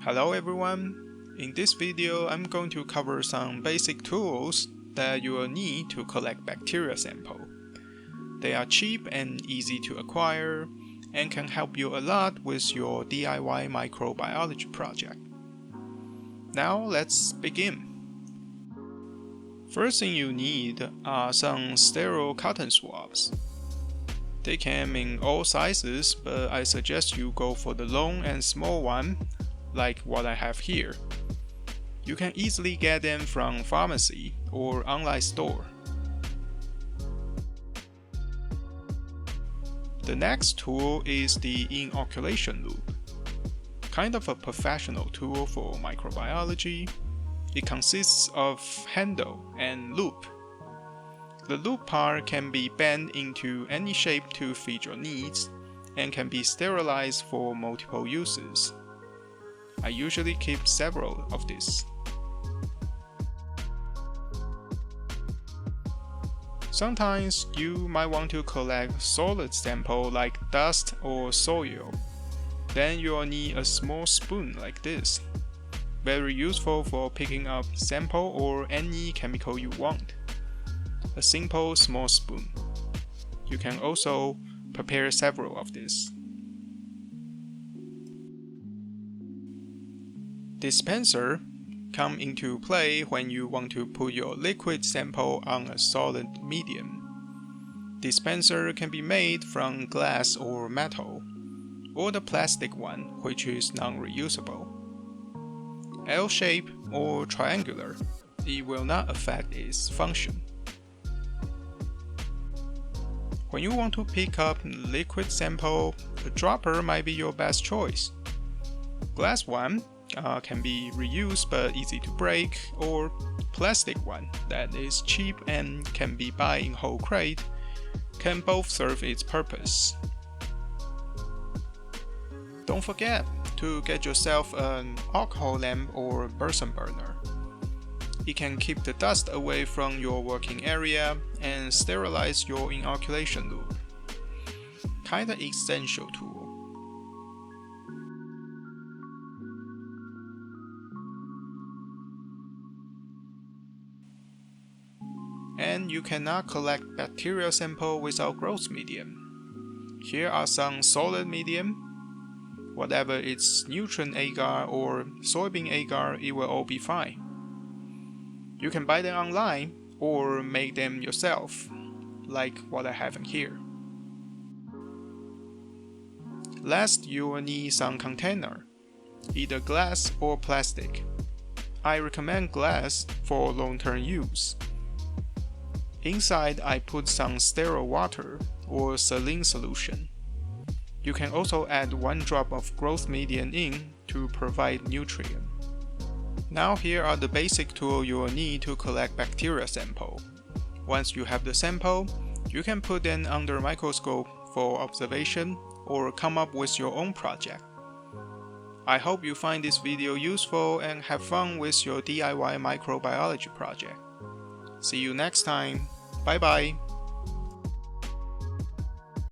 Hello everyone! In this video, I'm going to cover some basic tools that you will need to collect bacteria sample. They are cheap and easy to acquire and can help you a lot with your DIY microbiology project. Now let's begin. First thing you need are some sterile cotton swabs. They come in all sizes, but I suggest you go for the long and small one, like what I have here. You can easily get them from pharmacy or online store. The next tool is the Inoculation Loop, kind of a professional tool for microbiology. It consists of handle and loop. The loop part can be bent into any shape to fit your needs and can be sterilized for multiple uses. I usually keep several of these. Sometimes you might want to collect solid sample like dust or soil. Then you'll need a small spoon like this. Very useful for picking up sample or any chemical you want. A simple small spoon. You can also prepare several of these. Dispenser come into play when you want to put your liquid sample on a solid medium. Dispenser can be made from glass or metal, or the plastic one, which is non-reusable. L-shape or triangular, it will not affect its function. When you want to pick up liquid sample, a dropper might be your best choice. Glass one can be reused but easy to break, or plastic one that is cheap and can be bought in whole crate can both serve its purpose. Don't forget to get yourself an alcohol lamp or Bunsen burner. It can keep the dust away from your working area and sterilize your inoculation loop. Kinda essential tool. And you cannot collect bacterial sample without growth medium. Here are some solid medium. Whatever it's nutrient agar or soybean agar, it will all be fine. You can buy them online or make them yourself, like what I have in here. Last, you will need some container, either glass or plastic. I recommend glass for long-term use. Inside, I put some sterile water or saline solution. You can also add 1 drop of growth medium in to provide nutrient. Now here are the basic tools you will need to collect bacteria sample. Once you have the sample, you can put them under microscope for observation or come up with your own project. I hope you find this video useful and have fun with your DIY microbiology project. See you next time. Bye bye.